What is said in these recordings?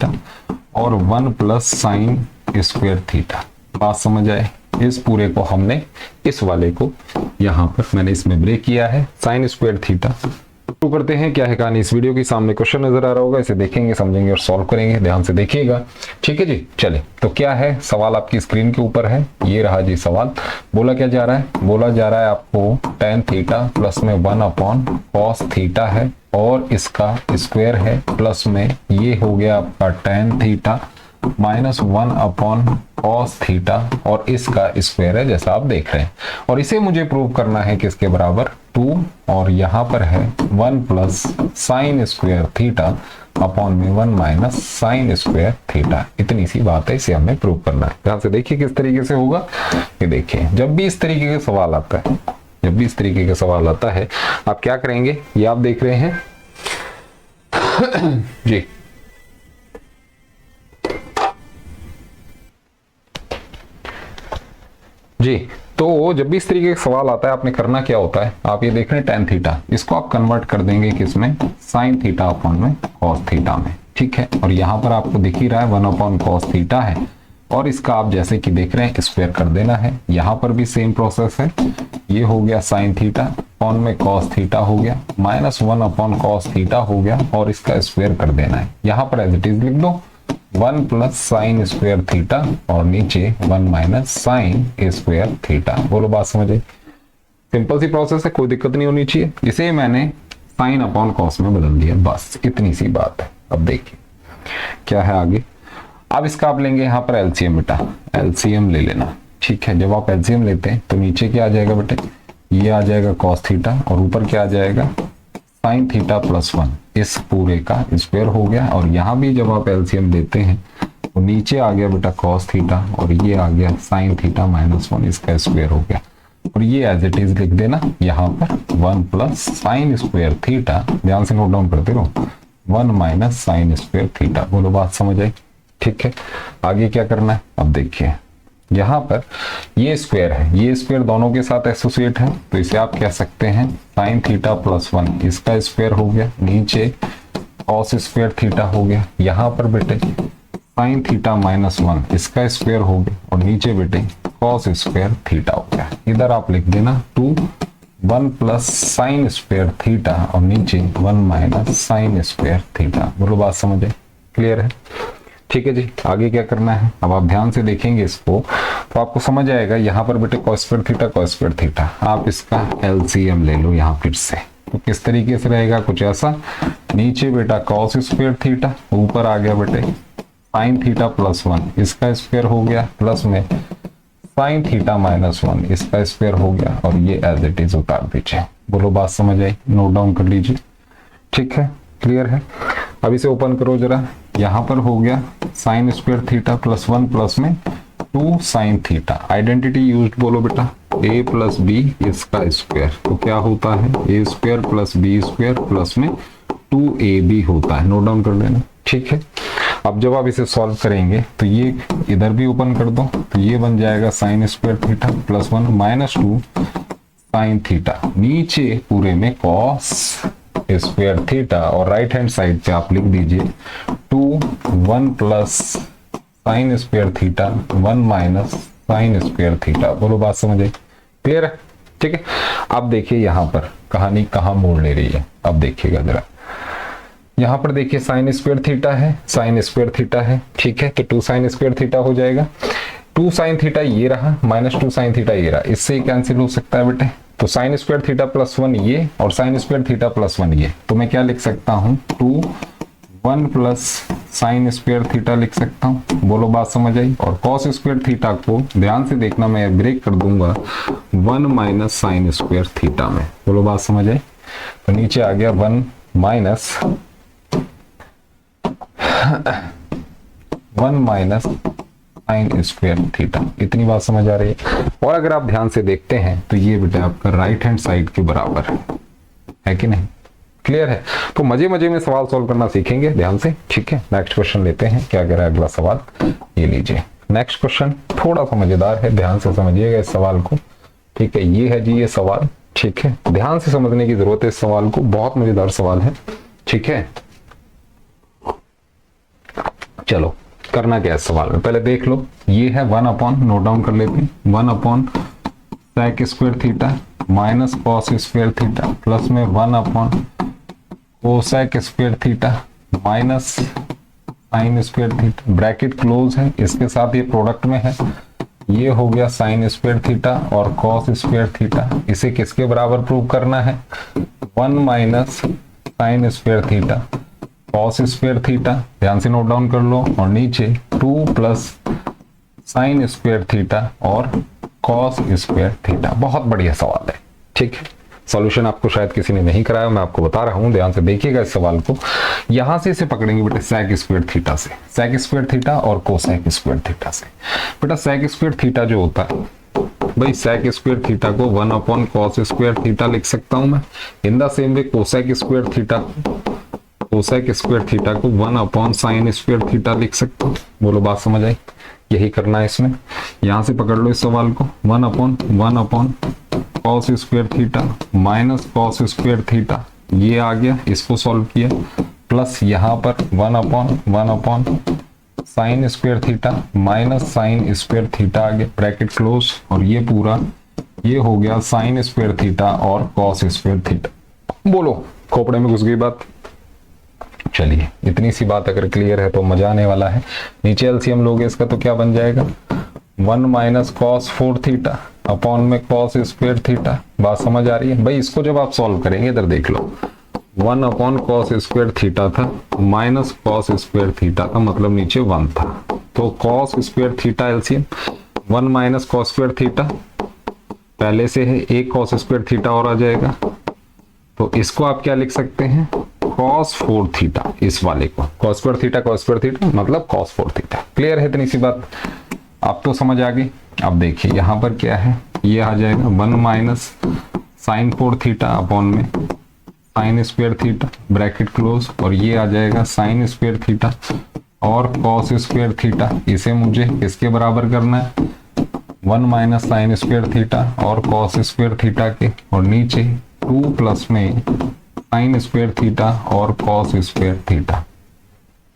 Theta और 1 plus sine square theta. बात समझ आए? इस पूरे को हमने इस वाले को यहाँ पर मैंने इसमें ब्रेक किया है साइन स्क्वायर थीटा। शुरू करते हैं। क्या है कहानी इस वीडियो की? सामने क्वेश्चन नजर आ रहा होगा, इसे देखेंगे, समझेंगे और सॉल्व करेंगे। ध्यान से देखिएगा, ठीक है जी। चले, तो क्या है सवाल आपकी स्क्रीन के ऊपर है, ये रहा जी सवाल। बोला क्या जा रहा है? बोला जा रहा है आपको tan थीटा प्लस में 1 अपॉन कॉस थीटा है और इसका स्क्वायर है, प्लस में ये हो गया आपका tan theta minus 1 upon cos theta और इसका स्क्वायर है जैसा आप देख रहे हैं। और इसे मुझे प्रूव करना है किसके बराबर? 2 और यहाँ पर है 1 plus sine square theta upon में 1 माइनस साइन स्क्वायर थीटा। इतनी सी बात है, इसे हमें प्रूव करना है। ध्यान से देखिए किस तरीके से होगा। ये देखिए, जब भी इस तरीके का सवाल आता है, जब भी इस तरीके का सवाल आता है, आप क्या करेंगे? ये आप देख रहे हैं जी, जी। तो जब भी इस तरीके का सवाल आता है, आपने करना क्या होता है? आप ये देख रहे हैं tan थीटा, इसको आप कन्वर्ट कर देंगे किसमें? साइन थीटा अपॉन में कॉस थीटा में, ठीक है। और यहाँ पर आपको दिख ही रहा है 1 अपॉन कॉस थीटा है और इसका आप जैसे कि देख रहे हैं स्क्वायर कर देना है। यहाँ पर भी सेम प्रोसेस है। ये हो गया साइन थीटा अपॉन में कॉस थीटा हो गया, माइनस 1 अपॉन कॉस थीटा हो गया और इसका स्क्वायर कर देना है। यहाँ पर एज इट इज लिख दो 1 प्लस साइन स्क्वायर थीटा और नीचे 1 माइनस साइन स्क्वायर थीटा। बोलो बात समझे? सिंपल सी प्रोसेस है, कोई दिक्कत नहीं होनी चाहिए। इसे मैंने साइन अपॉन कॉस में बदल दिया, बस इतनी सी बात है। अब देखिए क्या है आगे। अब इसका आप लेंगे यहाँ पर एलसीएम, बेटा एलसीएम ले लेना, ठीक है। जब आप एलसीएम लेते हैं तो नीचे क्या आ जाएगा बेटे? ये आ जाएगा कॉस थीटा और ऊपर क्या आ जाएगा? साइन थीटा प्लस 1, इस पूरे का स्क्वायर हो गया। और यहाँ भी जब आप एलसीएम लेते हैं तो नीचे आ गया बेटा कॉस थीटा और ये आ गया साइन थीटा माइनस 1, इसका स्क्वायर हो गया। और ये एज इट इज लिख देना यहाँ पर 1 प्लस साइन स्क्वायर थीटा, ध्यान से नोट डाउन करते रहो, 1 माइनस साइन स्क्वायर थीटा। बोलो बात समझ आई? ठीक है, आगे क्या करना है? अब देखिए यहाँ पर ये स्क्वायर है, ये स्क्वायर दोनों के साथ एसोसिएट है, तो इसे आप कह सकते हैं साइन थीटा प्लस 1, इसका स्क्वायर हो गया, नीचे कॉस स्क्वायर थीटा हो गया। यहाँ पर बेटे साइन थीटा माइनस 1, इसका स्क्वायर हो गया और नीचे बेटे कॉस स्क्वायर थीटा हो गया। इधर आप लिख देना 2 1 प्लस साइन स्क्वायर थीटा और नीचे 1 माइनस साइन स्क्वायर थीटा। बोलो बात समझ आई? क्लियर है? ठीक है जी। आगे क्या करना है? अब आप ध्यान से देखेंगे इसको तो आपको समझ आएगा। यहाँ पर बेटे cos square theta, cos square theta, आप इसका एलसीएम ले लो यहाँ फिर से। तो किस तरीके से रहेगा? कुछ ऐसा, नीचे बेटा कॉस स्क्वायर थीटा, ऊपर आ गया बेटे साइन थीटा प्लस 1, इसका स्क्वायर हो गया, प्लस में साइन थीटा माइनस 1, इसका स्क्वायर हो गया और ये एज इट इज उतार दीजिए। बोलो बात समझ आई? नोट डाउन कर लीजिए, ठीक है, क्लियर है। अब इसे ओपन करो जरा। यहाँ पर हो गया sine square theta plus 1 plus में 2 साइन थीटा। आइडेंटिटी यूज्ड बोलो बेटा, a प्लस बी इसका स्क्वायर, तो क्या होता है? a square plus b square plus में 2ab होता है। नोट डाउन कर लेना, ठीक है। अब जब आप इसे सॉल्व करेंगे तो ये इधर भी ओपन कर दो, तो ये बन जाएगा sign square theta plus 1 minus 2 sine theta, नीचे पूरे में कॉस स्क्वायर थीटा और राइट हैंड साइड पे आप लिख दीजिए 2 1 plus sine square theta 1 minus sine square theta. बोलो बात समझ आई? क्लियर है? ठीक है। अब देखिए यहाँ पर कहानी कहाँ मोड़ ले रही है। अब देखिएगा जरा, यहाँ पर देखिए साइन स्क्वायर थीटा है, साइन स्क्वायर थीटा है, ठीक है। तो 2 साइन स्क्वायर थीटा हो जाएगा, 2 साइन थीटा ये रहा माइनस 2 साइन थीटा ये रहा, इससे ही कैंसिल हो सकता है बेटे। तो साइन स्क्वायर थीटा प्लस 1 ये और साइन स्क्वायर थीटा प्लस 1 ये, तो मैं क्या लिख सकता हूँ? 2 1 प्लस साइन स्क्वायर थीटा लिख सकता हूँ। बोलो बात समझ आई? और कॉस स्क्वायर थीटा को ध्यान से देखना, मैं ब्रेक कर दूंगा 1 माइनस साइन स्क्वायर थीटा में। बोलो बात समझ आई? तो नीचे आ गया 1 minus 1 minus sine square theta. इतनी बात समझ आ रही है? और अगर आप ध्यान से देखते हैं तो ये बेटा आपका राइट हैंड साइड के बराबर है कि नहीं? क्लियर है? तो मजे मजे में सवाल सॉल्व करना सीखेंगे ध्यान से, ठीक है। नेक्स्ट क्वेश्चन लेते हैं। क्या कह रहा है अगला सवाल? ये लीजिए नेक्स्ट क्वेश्चन, थोड़ा सा मजेदार है, ध्यान से समझिएगा इस सवाल को, ठीक है। ये है जी ये सवाल, ठीक है। ध्यान से समझने की जरूरत है इस सवाल को, बहुत मजेदार सवाल है, ठीक है। चलो करना क्या है सवाल में, पहले देख लो। ये है 1 अपॉन, नोट डाउन कर लेते हैं, 1 upon sec square theta minus cos square theta plus में 1 upon cosec square theta minus sine square theta, bracket close है, इसके साथ ये प्रोडक्ट में है, ये हो गया साइन स्क्वायर थीटा और कॉस स्क्वायर थीटा। इसे किसके बराबर प्रूव करना है, 1 minus sine square theta cos square theta, ध्यान से नोट डाउन कर लो, और नीचे 2 प्लस साइन स्क्वायर थीटा और कॉस स्क्वायर थीटा। बहुत बढ़िया सवाल है, ठीक है। सॉल्यूशन आपको शायद किसी ने नहीं कराया, मैं आपको बता रहा हूं, ध्यान से देखिएगा इस सवाल को। यहां से इसे पकड़ेंगे बेटे सेक स्क्वायर थीटा से, सेक स्क्वायर थीटा और कोसेक स्क्वायर थीटा से। बेटा सेक स्क्वायर थीटा जो होता है भाई, सेक स्क्वायर थीटा को 1 अपॉन कॉस स्क्वायर थीटा लिख सकता हूं मैं। In the same way cosec square theta को 1 अपॉन साइन स्क्वायर थीटा लिख सकता हूं। बोलो बात समझ आई? यही करना है इसमें। यहां से पकड़ लो इस सवाल को, 1 upon cos square theta minus cos square theta, ये आ गया, इसको सॉल्व किया, प्लस यहां पर 1 upon sine square theta minus sine square theta आ गया, ब्रैकेट क्लोज, और ये पूरा ये हो गया साइन स्क्वायर थीटा और कॉस स्क्वायर थीटा। बोलो खोपड़े में घुस गई बात? चलिए इतनी सी बात अगर क्लियर है तो मजा आने वाला है। नीचे एलसीएम लोगे इसका तो क्या बन जाएगा, 1 माइनस कॉस 4 थीटा अपॉन में कॉस स्क्वायर थीटा। बात समझ आ रही है भाई? इसको जब आप सॉल्व करेंगे, इधर देख लो, 1 अपॉन कॉस स्क्वायर थीटा था माइनस कॉस स्क्वायर थीटा का मतलब नीचे 1 था, तो cos square theta LCM 1 minus cos square theta पहले से है, एक कॉस स्क्वायर थीटा और आ जाएगा, तो इसको आप क्या लिख सकते हैं, cos 4 थीटा। इस वाले को cos स्क्वायर थीटा मतलब cos 4 थीटा। क्लियर है इतनी सी बात? आप तो समझ आ गई। अब देखिए यहां पर क्या है, ये आ जाएगा 1 माइनस साइन 4 थीटा अपॉन में sign square theta, bracket close, और ये आ जाएगा साइन स्क्वायर थीटा और cos स्क्वायर थीटा। इसे मुझे किसके बराबर करना है, 1 माइनस साइन स्क्वायर थीटा और cos स्क्वायर थीटा के, और नीचे 2 प्लस में साइन स्क्वायर थीटा और कॉस स्क्वायर थीटा।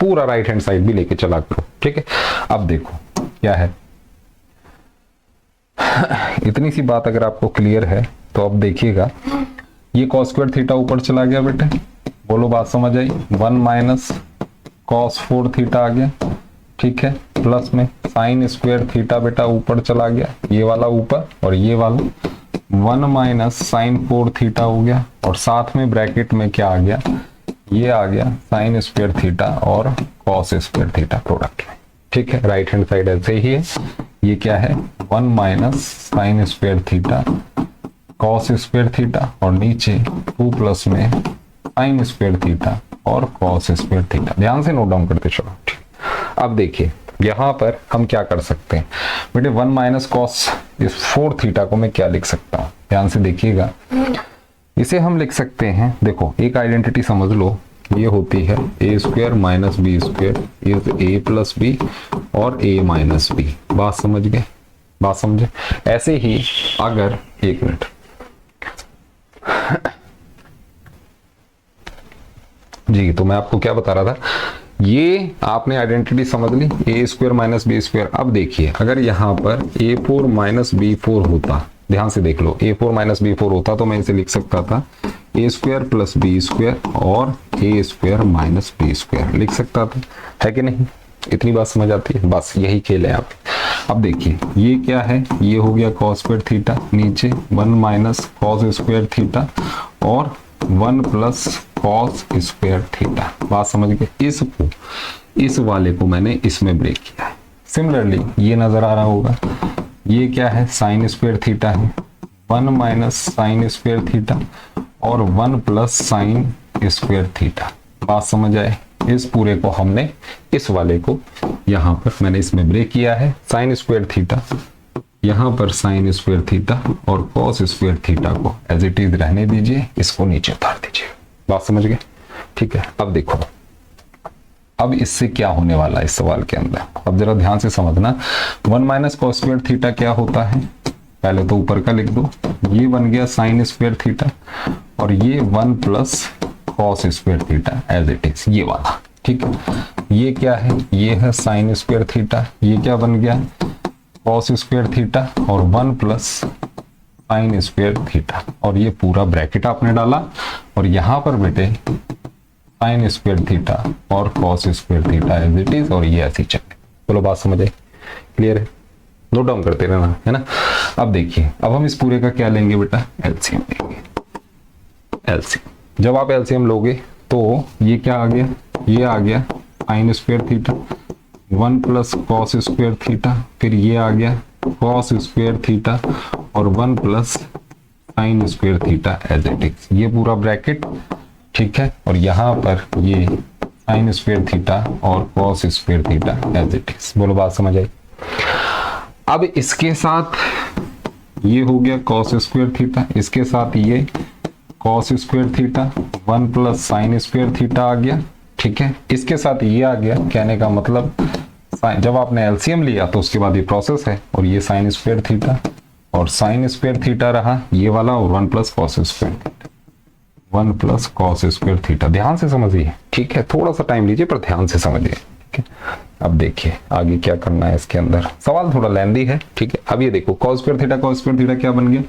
पूरा राइट हैंड साइड भी लेके चला करो, ठीक है। अब देखो क्या है, इतनी सी बात अगर आपको क्लियर है तो अब देखिएगा, ये कॉस स्क्वायर थीटा ऊपर चला गया बेटे, बोलो बात समझ आई, 1 माइनस कॉस 4 थीटा आ गया, ठीक है, प्लस में साइन स्क्वायर थीटा बेटा ऊपर चला गया, ये वाला ऊपर और ये वाला 1 माइनस साइन 4 थीटा हो गया, और साथ में ब्रैकेट में क्या आ गया, ये आ गया साइन स्क्वायर थीटा और कॉस स्क्वायर थीटा प्रोडक्ट में, ठीक है। राइट हैंड साइड ऐसे ही है, ये क्या है 1 minus sine square theta cos square theta, और नीचे 2 प्लस में साइन स्क्वायर थीटा और कॉस स्क्वायर थीटा। ध्यान से नोट डाउन करते चलो, ठीक। अब देखिए यहां पर हम क्या कर सकते हैं बेटे, 1 माइनस कॉस 4 थीटा को मैं क्या लिख सकता हूं, ध्यान से देखिएगा। इसे हम लिख सकते हैं, देखो एक आइडेंटिटी समझ लो, ये होती है a square minus b square is a plus b और ए माइनस बी। बात समझ गए? बात समझे? ऐसे ही अगर, एक मिनट, जी तो मैं आपको क्या बता रहा था, ये आपने आइडेंटिटी समझ ली, ए स्क्वायर माइनस बी स्क्वायर। अब देखिए अगर यहां पर a4 माइनस b4 होता, ध्यान से देख लो, a4 माइनस b4 होता तो मैं इसे लिख सकता था a square plus b square और a square minus b square लिख सकता था, है कि नहीं? इतनी बात समझ आती है? बस यही खेल है आप। अब देखिए ये क्या है, ये हो गया cos स्क्वायर थीटा, नीचे 1 माइनस cos स्क्वायर थीटा और 1 प्लस कॉस स्क्वायर थीटा। बात समझ गए? इसको, इस वाले को मैंने इसमें ब्रेक किया है। सिमिलरली ये नजर आ रहा होगा, ये क्या है, साइन स्क्वायर थीटा है, 1 माइनस साइन स्क्वायर थीटा और 1 प्लस साइन स्क्वायर थीटा। बात समझ आए? इस पूरे को हमने, इस वाले को यहां पर मैंने इसमें ब्रेक किया है, साइन स्क्वायर थीटा, यहां पर साइन स्क्वायर थीटा और कॉस स्क्वायर थीटा को एज इट इज रहने दीजिए, इसको नीचे उतार दीजिए। बात समझ गए? ठीक है। अब देखो, अब इससे क्या होने वाला है इस सवाल के अंदर, अब जरा ध्यान से समझना। 1 माइनस कॉस स्क्वायर थीटा क्या होता है, पहले तो ऊपर का लिख दो, ये बन गया साइन स्क्वायर थीटा और ये 1 plus cos square theta as it is, ये वाला। ठीक है। ये क्या है, ये है साइन स्क्वायर थीटा, ये क्या बन गया कॉस स्क्वायर थीटा और 1 प्लस साइन स्क्वायर थीटा, और ये पूरा ब्रैकेट आपने डाला और यहां पर बेटे साइन स्क्वायर थीटा और cos square theta as it is, और ये ऐसी चले। बोलो बात समझ आई, क्लियर है, नोट डाउन करते रहना है ना। अब देखिए, अब हम इस पूरे का क्या लेंगे बेटा, एलसीएम लेंगे। एलसीएम, जब आप एलसीएम लोगे तो ये क्या आ गया, ये आ गया sine square theta 1 plus cos square theta, फिर ये आ गया कॉस स्क्वायर थीटा और 1 plus sine square theta as it is, ये पूरा ब्रैकेट, ठीक है। और यहां पर ये साइन स्क्वायर थीटा और cos square theta as it is. बोलो बात समझ आई। अब इसके साथ ये हो गया कॉस स्क्वायर थीटा, इसके साथ ये cos square theta 1 plus sine square theta आ गया, ठीक है। इसके साथ ये आ गया, कहने का मतलब जब आपने एलसीएम लिया तो उसके बाद ये प्रोसेस है, और ये साइन स्क्वायर थीटा और साइन स्क्वायर थीटा रहा ये वाला, और 1 plus cos square theta, 1 plus cos square theta. ध्यान से समझिए, ठीक है, थोड़ा सा टाइम लीजिए पर ध्यान से समझिए, ठीक है। अब देखिए आगे क्या करना है इसके अंदर, सवाल थोड़ा लेंदी है, ठीक है। अब ये देखो कॉस स्क्वायर थीटा क्या बन गया,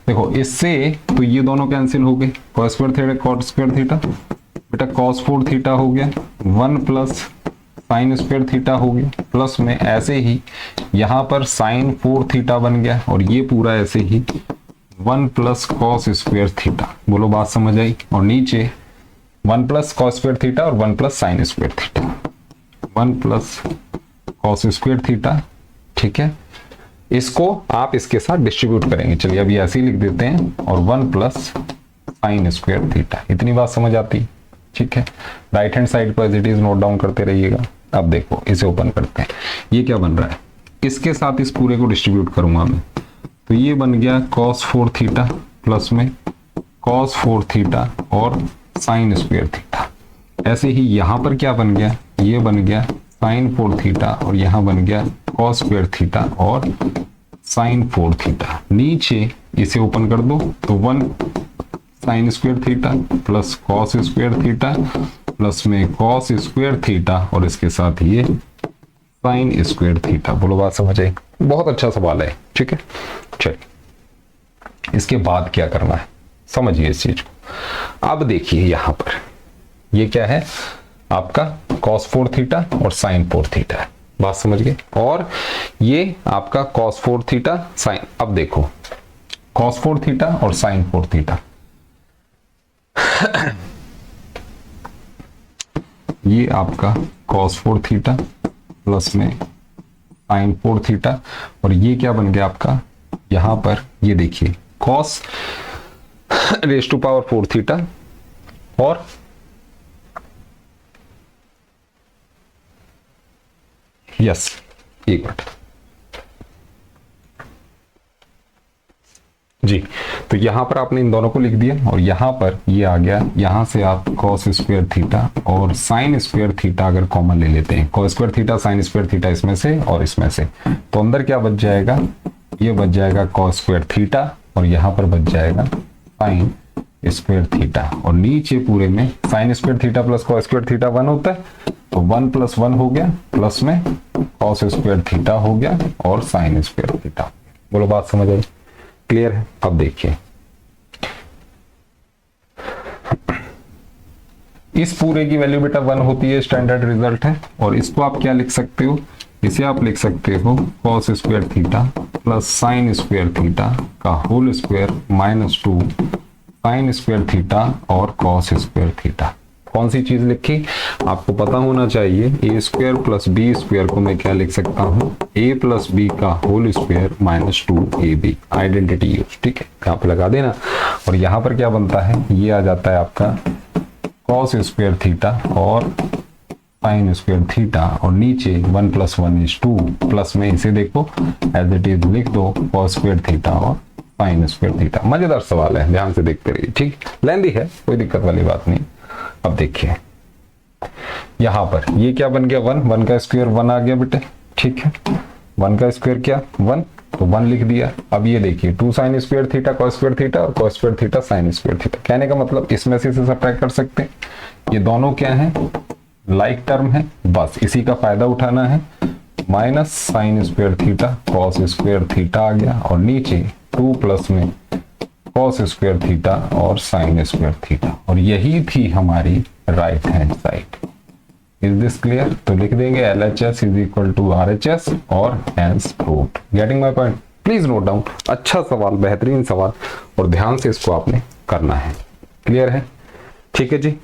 देखो इससे तो ये दोनों कैंसिल हो गए, cos square theta cot square theta, बेटा कॉस 4 थीटा हो गया, 1 प्लस साइन स्क्वायर थीटा हो गया, प्लस में ऐसे ही यहां पर साइन 4 थीटा बन गया, और ये पूरा ऐसे ही 1 प्लस कॉस स्क्वायर थीटा। बोलो बात समझ आई। और नीचे 1 प्लस कॉस स्क्वायर थीटा और 1 plus sine square theta, 1 plus cos square theta, ठीक है। इसको आप इसके साथ डिस्ट्रीब्यूट करेंगे, चलिए अभी ऐसे ही लिख देते हैं, और 1 प्लस साइन स्क्वायर थीटा। इतनी बात समझ आती, ठीक है। राइट हैंड साइड पर as it is note down करते रहिएगा। अब देखो इसे ओपन करते हैं, ये क्या बन रहा है, इसके साथ इस पूरे को डिस्ट्रीब्यूट करूंगा मैं, तो ये बन गया cos 4 थीटा प्लस में cos 4 थीटा और साइन स्क्वायर थीटा। ऐसे ही यहां पर क्या बन गया, ये बन गया साइन 4 थीटा और यहां बन गया cos स्क्वायर थीटा और साइन 4 थीटा। नीचे इसे ओपन कर दो तो 1 sign square theta plus cos square theta plus में cos स्क्वायर थीटा और इसके साथ ये साइन स्क्वायर थीटा। बोलो बात समझ आई, बहुत अच्छा सवाल है, ठीक है। चलिए इसके बाद क्या करना है समझिए इस चीज को। अब देखिए यहां पर ये क्या है, आपका cos 4 थीटा और साइन 4 थीटा है, बात समझ गए। और ये आपका cos 4 थीटा साइन, अब देखो cos 4 थीटा और साइन 4 थीटा ये आपका cos 4 थीटा प्लस में साइन 4 थीटा, और ये क्या बन गया आपका, यहां पर ये देखिए cos raise to power 4 theta और यस एक मिनट जी, तो यहां पर आपने इन दोनों को लिख दिया और यहां पर ये आ गया, यहां से आप cos स्क्वायर थीटा और साइन स्क्वायर थीटा अगर कॉमन ले लेते हैं, cos square theta sine square theta इसमें से और इसमें से, तो अंदर क्या बच जाएगा, ये बच जाएगा cos स्क्वायर थीटा और यहां पर बच जाएगा साइन स्क्वायर थीटा, और नीचे पूरे में sign square theta plus cos square theta 1 होता है, तो 1 प्लस 1 हो गया प्लस में cos स्क्वायर थीटा हो गया और साइन स्क्वायर थीटा। बोलो बात समझ आई, क्लियर है। अब देखिए इस पूरे की वैल्यू बेटा 1 होती है, स्टैंडर्ड रिजल्ट है, और इसको आप क्या लिख सकते हो, इसे आप लिख सकते हो cos square theta plus sine square theta का whole square minus 2 sine square theta और cos स्क्वायर थीटा। कौन सी चीज लिखी, आपको पता होना चाहिए, a square plus b square को मैं क्या लिख सकता हूं, ए प्लस बी का whole square minus 2ab, identity use, ठीक है, यहाँ पे लगा देना। और यहाँ पर क्या बनता है, ये आ जाता है आपका cos स्क्वायर थीटा और साइन स्क्वायर थीटा, और नीचे 1 प्लस 1 इज 2 प्लस में इसे देखो एज इट इज लिख दो cos स्क्वायर थीटा और साइन स्क्वायर थीटा। मजेदार सवाल है, ध्यान से देखते रहिए, ठीक, लेंदी है, कोई दिक्कत वाली बात नहीं। अब देखिए यहां पर ये क्या बन गया, 1 का स्क्वायर 1 आ गया बेटे, ठीक है, 1 का स्क्वायर क्या 1, तो 1 लिख दिया। अब ये देखिए 2 sine square theta cos square theta और cos square theta sine square theta, कहने का मतलब इसमें से सब्ट्रैक्ट कर सकते हैं, ये दोनों क्या हैं लाइक टर्म है, बस इसी का फायदा उठाना है। Minus sine square theta cos square theta आ गया, और नीचे 2 प्लस में कॉस स्क्वायर थीटा और साइन स्क्वायर थीटा, और यही थी हमारी right hand side. Is this clear? तो लिख देंगे LHS is equal to RHS और hence proved. Getting my point? Please note down. अच्छा सवाल, बेहतरीन सवाल, और ध्यान से इसको आपने करना है। क्लियर है? ठीक है जी,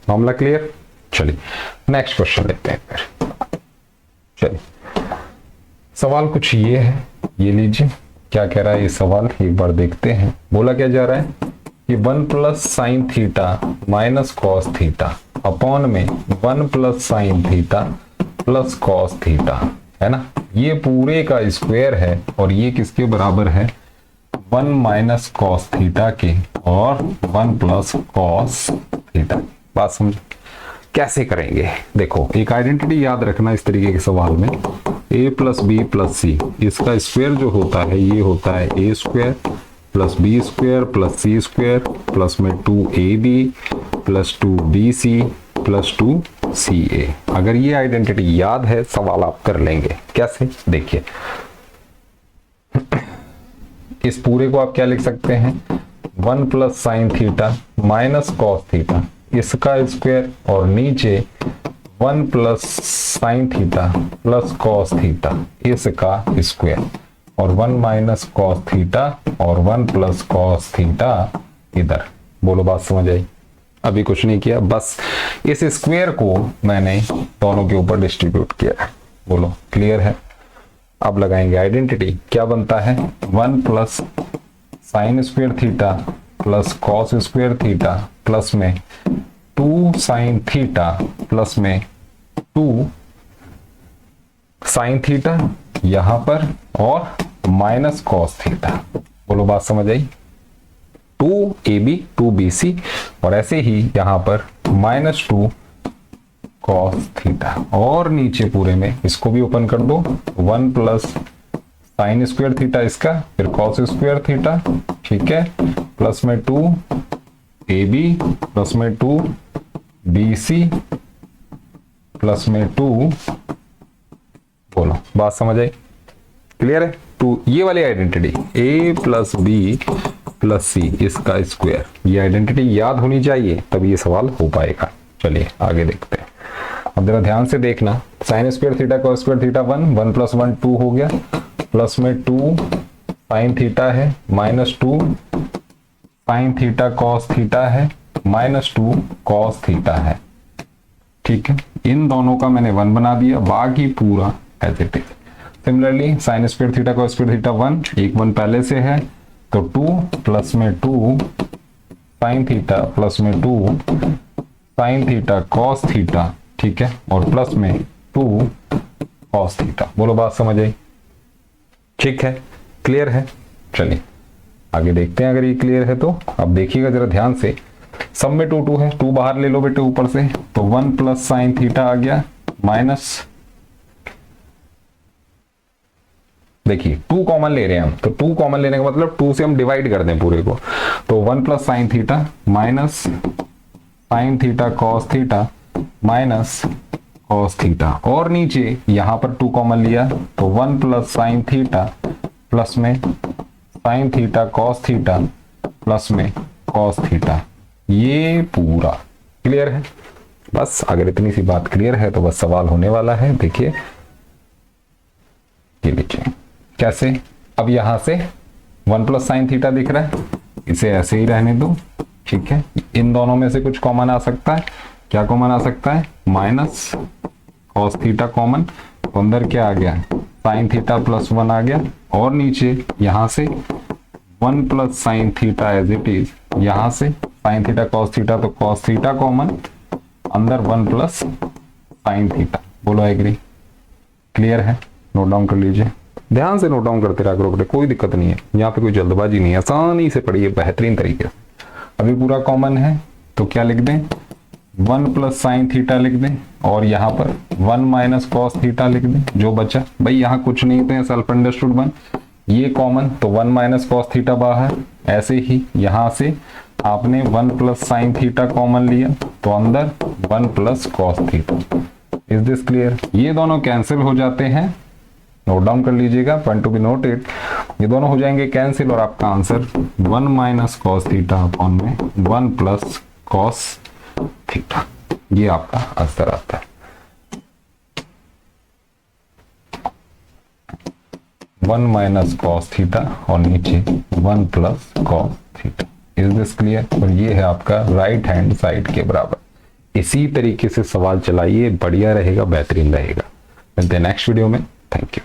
मामला क्लियर। चलिए नेक्स्ट क्वेश्चन लेते हैं फिर। चलिए सवाल कुछ ये है, ये लीजिए क्या कह रहा है ये सवाल, एक बार देखते हैं। बोला क्या जा रहा है कि 1 plus sine theta minus cos theta upon में 1 plus sine theta plus cos theta, है ना, ये पूरे का स्क्वायर है, और ये किसके बराबर है? 1 माइनस कॉस थीटा के और 1 प्लस कॉस थीटा। बात समझ? कैसे करेंगे? देखो एक आइडेंटिटी याद रखना इस तरीके के सवाल में, a plus b plus c, इसका स्क्वायर जो होता है ये होता है a square plus b square plus c square plus में 2ab plus 2bc plus 2ca। अगर ये आइडेंटिटी याद है सवाल आप कर लेंगे। कैसे? देखिए इस पूरे को आप क्या लिख सकते हैं? 1 plus sine theta minus cos theta, इसका स्क्वायर, और नीचे 1 plus sine theta plus cos theta, इसका स्क्वायर, और 1 माइनस कॉस थीटा और 1 प्लस कॉस थीटा इधर। बोलो बात समझ आई? अभी कुछ नहीं किया, बस इस स्क्वायर को मैंने दोनों के ऊपर डिस्ट्रीब्यूट किया है। बोलो क्लियर है? अब लगाएंगे आइडेंटिटी, क्या बनता है? 1 plus sine square theta plus cos square theta plus में 2 साइन थीटा प्लस में 2 साइन थीटा यहां पर और माइनस कॉस थीटा। बोलो बात समझ आई? 2ab 2bc, और ऐसे ही यहां पर -2 कॉस थीटा, और नीचे पूरे में इसको भी ओपन कर दो, 1 प्लस साइन स्क्वायर थीटा इसका, फिर कॉस स्क्वायर थीटा, ठीक है, प्लस में 2ab प्लस में 2bc प्लस में 2। बोलो बात समझ आई? क्लियर है? तो ये वाली identity a plus b plus c, इसका स्क्वायर, ये आइडेंटिटी याद होनी चाहिए तब ये सवाल हो पाएगा। चलिए आगे देखते हैं। अब जरा ध्यान से देखना, sign square theta cos square theta 1 plus 1 2 हो गया, प्लस में 2 साइन थीटा है, -2 साइन थीटा कॉस थीटा है, -2 कॉस थीटा है। ठीक है, इन दोनों का मैंने 1 बना दिया, बाकी पूरा as it is. Similarly sine square theta cos square theta 1, एक 1 पहले से है, तो 2 प्लस में 2 साइन थीटा प्लस में 2 साइन थीटा कॉस थीटा, ठीक है, और प्लस में 2 कॉस थीटा। बोलो बात समझ आई? ठीक है, क्लियर है? चलिए आगे देखते हैं। अगर ये क्लियर है तो अब देखिएगा जरा ध्यान से, सब में 2 2 है, 2 बाहर ले लो बेटे ऊपर से, तो 1 प्लस साइन थीटा आ गया, माइनस, देखिए 2 कॉमन ले रहे हैं हम, तो 2 कॉमन लेने का मतलब 2 से हम डिवाइड कर दें पूरे को, तो 1 plus sine theta minus sign theta cos theta minus cos theta, और नीचे यहां पर 2 कॉमन लिया, तो 1 प्लस साइन थीटा प्लस में sign theta cos theta plus में कॉस थीटा, ये पूरा क्लियर है? बस अगर इतनी सी बात क्लियर है तो बस सवाल होने वाला है। देखिए ये लीजिए कैसे, अब यहां से 1 प्लस साइन थीटा दिख रहा है, इसे ऐसे ही रहने दो, ठीक है। इन दोनों में से कुछ कॉमन आ सकता है, क्या कॉमन आ सकता है? माइनस कॉस थीटा कॉमन, तो अंदर क्या आ गया? साइन थीटा प्लस 1 आ गया, और नीचे यहां से 1 plus sine theta as it is, यहां से साइन थीटा कॉस थीटा, तो कॉस थीटा कॉमन, अंदर 1 प्लस साइन थीटा। बोलो एग्री? क्लियर है? नोट डाउन कर लीजिए, ध्यान से नोट डाउन करते रहा करो बेटे, कोई दिक्कत नहीं है, यहाँ पे कोई जल्दबाजी नहीं है, आसानी से पढ़िए बेहतरीन तरीके से। अभी पूरा कॉमन है तो क्या लिख दें? 1 प्लस साइन थीटा लिख दें, और यहाँ पर 1 माइनस कॉस थीटा लिख दें, जो बचा भाई यहाँ कुछ नहीं तो सेल्फ अंडरस्टूड 1, ये कॉमन, तो 1 माइनस कॉस थीटा बाहर, ऐसे ही यहाँ से आपने 1 प्लस साइन थीटा कॉमन लिया तो अंदर 1 plus cos theta. Is this clear? ये दोनों कैंसिल हो जाते हैं, नोट डाउन कर लीजिएगा, पॉइंट टू बी नोटेड। ये दोनों हो जाएंगे कैंसिल और आपका answer 1 minus cos theta upon में 1 प्लस कॉस थीटा, ये आपका आंसर आता है। 1 माइनस कॉस थीटा और नीचे 1 plus cos theta. Is this clear? और ये है आपका राइट हैंड साइड के बराबर। इसी तरीके से सवाल चलाइए, बढ़िया रहेगा, बेहतरीन रहेगा। मिलते हैं नेक्स्ट वीडियो में। Thank you.